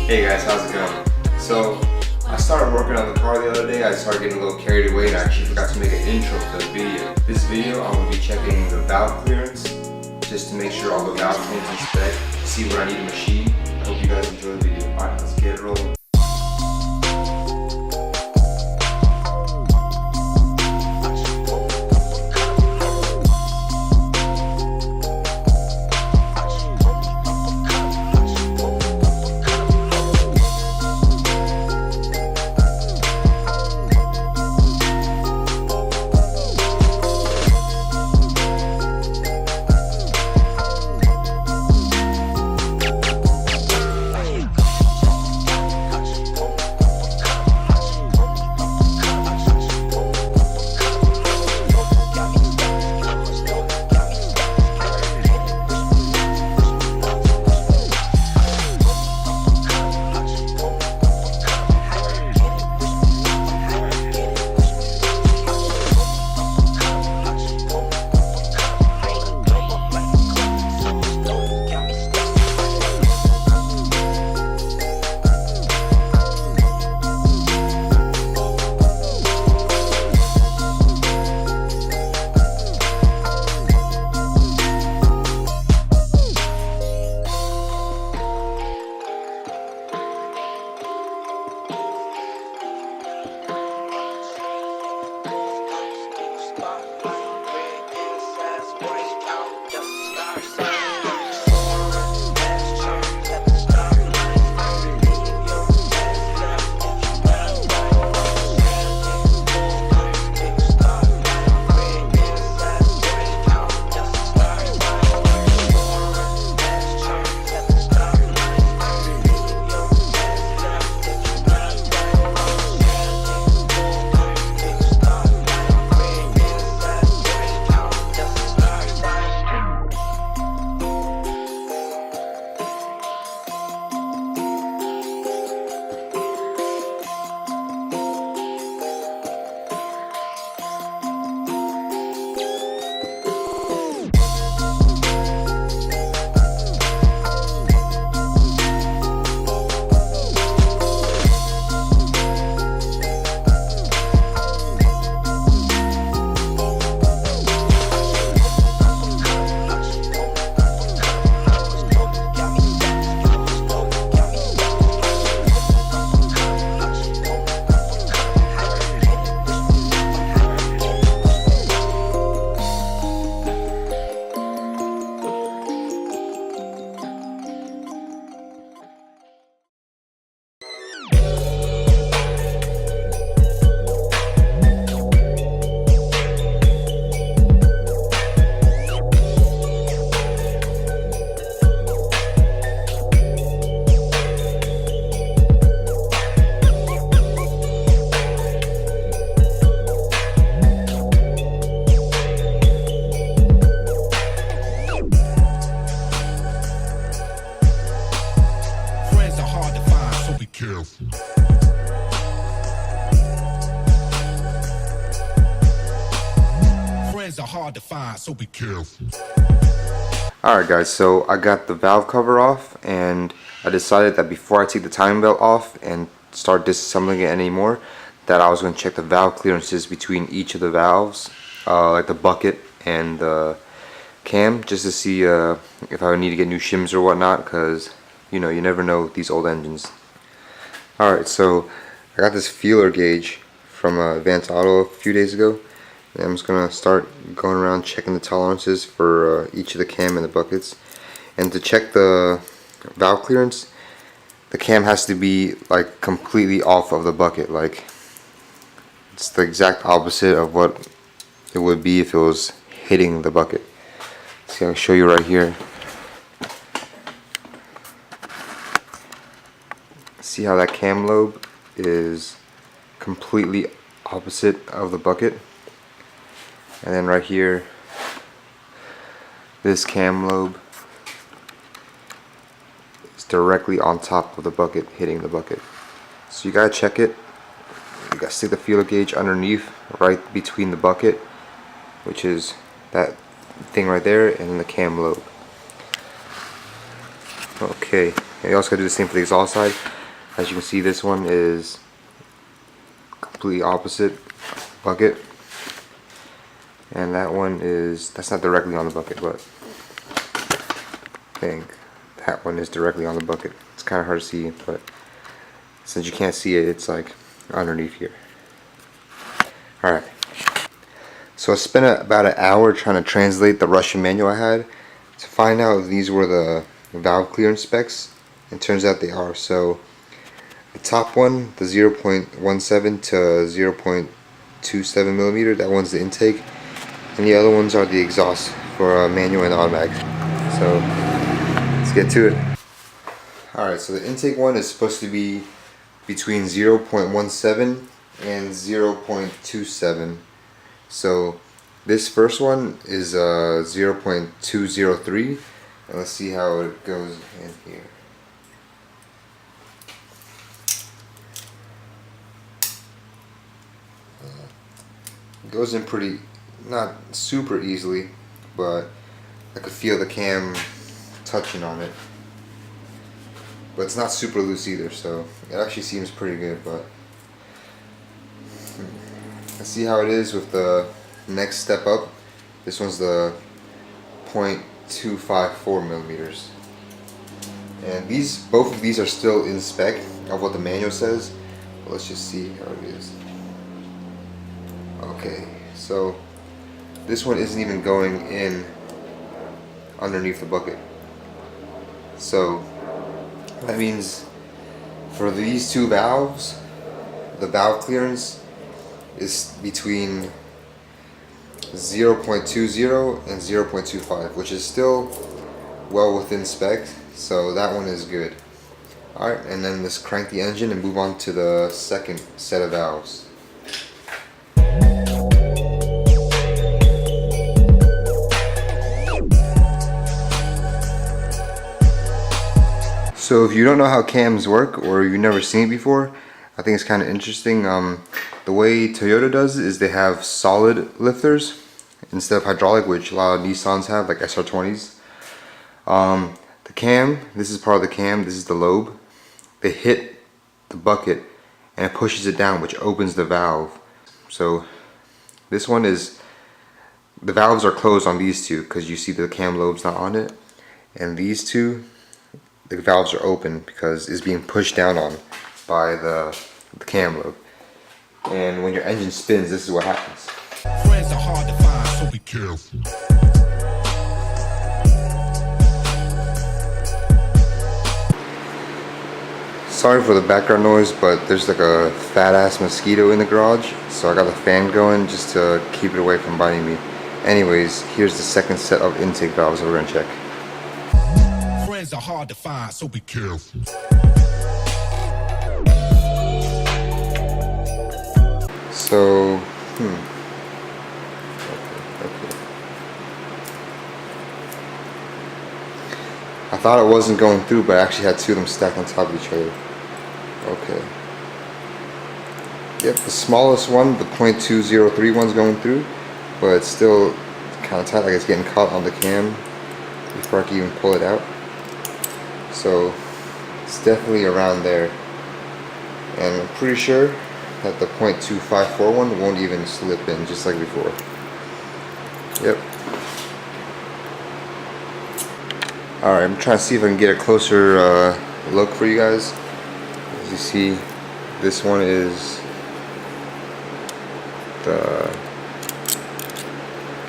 Hey guys, how's it going? So, I started working on the car the other day. I started getting a little carried away and I actually forgot to make an intro for the video. This video, I'm going to be checking the valve clearance just to make sure all the valve clearance is spec, see where I need to machine. I hope you guys enjoy the video. Alright, let's get it rolling. Friends are hard to find, so be careful. Alright guys, so I got the valve cover off and I decided that before I take the timing belt off and start disassembling it anymore, that I was going to check the valve clearances between each of the valves, like the bucket and the cam, just to see if I would need to get new shims or whatnot, because you know, you never know with these old engines. Alright, so I got this feeler gauge from Advanced Auto a few days ago. And I'm just going to start going around checking the tolerances for each of the cam and the buckets. And to check the valve clearance, the cam has to be like completely off of the bucket. Like, it's the exact opposite of what it would be if it was hitting the bucket. See, I'll show you right here. See how that cam lobe is completely opposite of the bucket? And then right here, this cam lobe is directly on top of the bucket, hitting the bucket. So you gotta check it. You gotta stick the feeler gauge underneath, right between the bucket, which is that thing right there, and then the cam lobe. Okay, And you also gotta do the same for the exhaust side. As you can see, this one is completely opposite bucket, and that one is, that's not directly on the bucket, but I think that one is directly on the bucket. It's kind of hard to see, but since you can't see it, it's like underneath here. Alright, so I spent about an hour trying to translate the Russian manual I had to find out if these were the valve clearance specs, and turns out they are. So the top one, the 0.17 to 0.27 millimeter, that one's the intake, and the other ones are the exhaust for manual and automatic. So let's get to it. Alright, so the intake one is supposed to be between 0.17 and 0.27. So this first one is 0.203, and let's see how it goes in here. It goes in pretty, not super easily, but I could feel the cam touching on it. But it's not super loose either, so it actually seems pretty good. But let's see how it is with the next step up. This one's the 0.254 millimeters, and both of these are still in spec of what the manual says. But let's just see how it is. Okay, so this one isn't even going in underneath the bucket. So that means for these two valves, the valve clearance is between 0.20 and 0.25, which is still well within spec, so that one is good. Alright, and then let's crank the engine and move on to the second set of valves. So if you don't know how cams work, or you've never seen it before, I think it's kind of interesting. The way Toyota does it is they have solid lifters instead of hydraulic, which a lot of Nissans have, like SR20s. The cam, this is part of the cam, this is the lobe. They hit the bucket and it pushes it down, which opens the valve. So this one is, the valves are closed on these two because you see the cam lobe's not on it, and these two, the valves are open because it's being pushed down on by the cam lobe. And when your engine spins, this is what happens. Friends are hard to find, so be careful. Sorry for the background noise, but there's like a fat ass mosquito in the garage, so I got the fan going just to keep it away from biting me. Anyways, here's the second set of intake valves that we're gonna check. Friends are hard to find, so be careful. So, okay. I thought it wasn't going through, but I actually had two of them stacked on top of each other. Okay. Yep, the smallest one, the 0.203 one's going through, but it's still kind of tight, like it's getting caught on the cam before I can even pull it out. So it's definitely around there, and I'm pretty sure that the 0.254 one won't even slip in, just like before. Yep. Alright, I'm trying to see if I can get a closer look for you guys. As you see, this one is the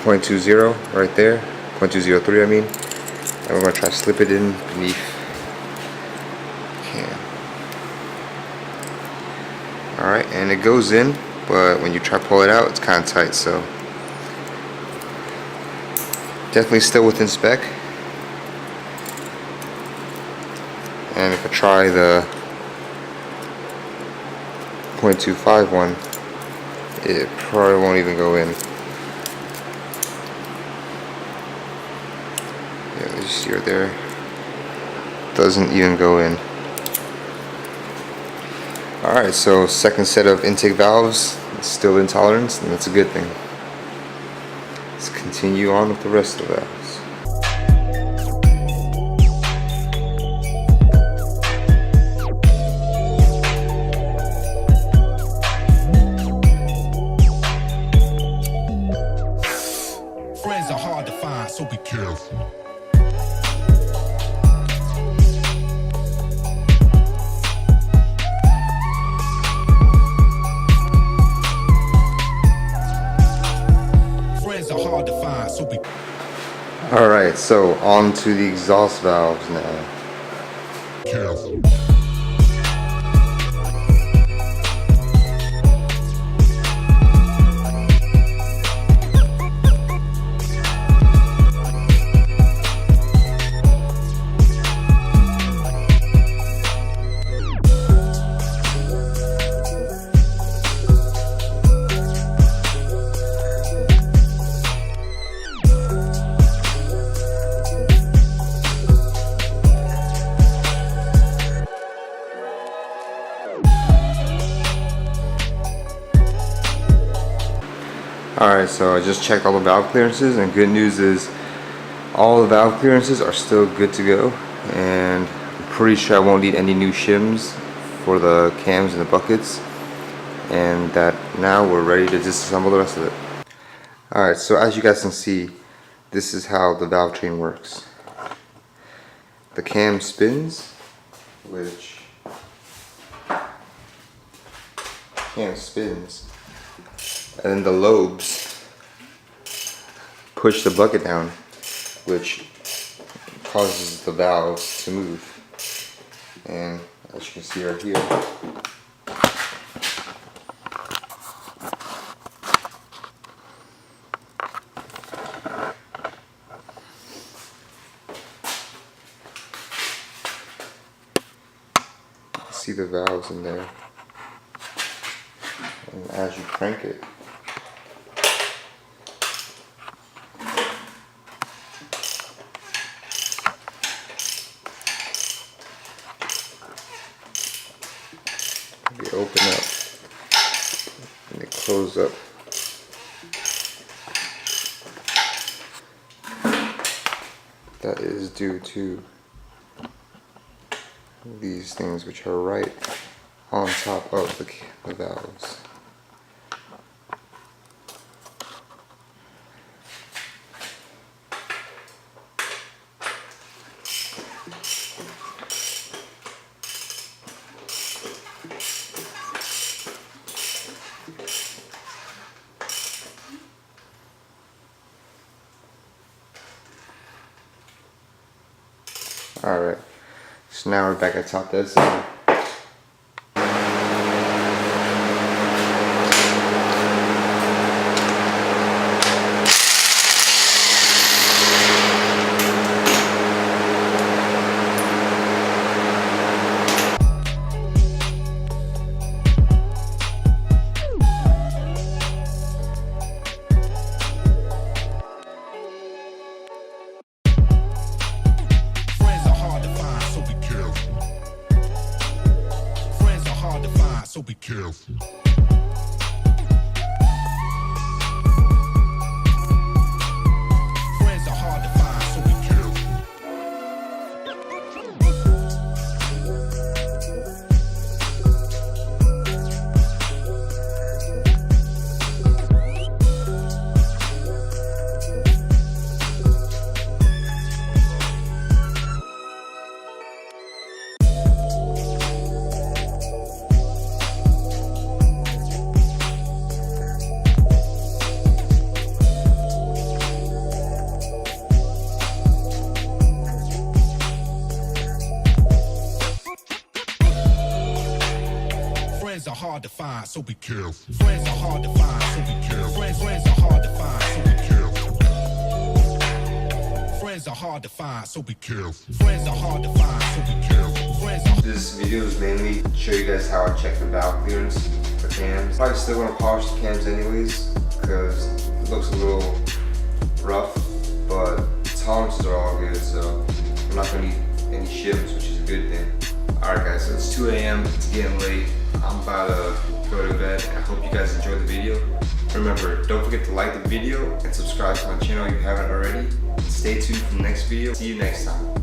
0.20 right there, 0.203 I mean, and we're going to try to slip it in beneath the cam. Alright, and it goes in, but when you try to pull it out, it's kind of tight, so definitely still within spec. And if I try the 0.25 one, it probably won't even go in. Yeah, you see right there, doesn't even go in. Alright, so second set of intake valves, still in tolerance, and that's a good thing. Let's continue on with the rest of the valves. Alright, so on to the exhaust valves now. Careful. Alright, so I just checked all the valve clearances, and good news is all the valve clearances are still good to go, and I'm pretty sure I won't need any new shims for the cams and the buckets, and that now we're ready to disassemble the rest of it. Alright, so as you guys can see, this is how the valve train works. The cam spins, which and then the lobes push the bucket down, which causes the valves to move. And as you can see right here, see the valves in there, and as you crank it, they open up and they close up. That is due to these things, which are right on top of the valves. Alright, so now we're back at top dead center. So be careful. Friends are hard to find, so be careful. Friends are hard to find, so be careful. Friends are hard to find, so be careful. Friends are hard to find, so be careful. Friends are hard to find, so be careful. Friends are hard to find, so be careful. This video is mainly to show you guys how I check the valve clearance for cams. Probably still gonna polish the cams anyways, because it looks a little rough, but the tolerances are all good, so I'm not gonna need any shims, which is a good thing. Alright guys, so it's 2 a.m, it's getting late. I'm about to go to bed, and I hope you guys enjoyed the video. Remember, don't forget to like the video and subscribe to my channel if you haven't already. Stay tuned for the next video. See you next time.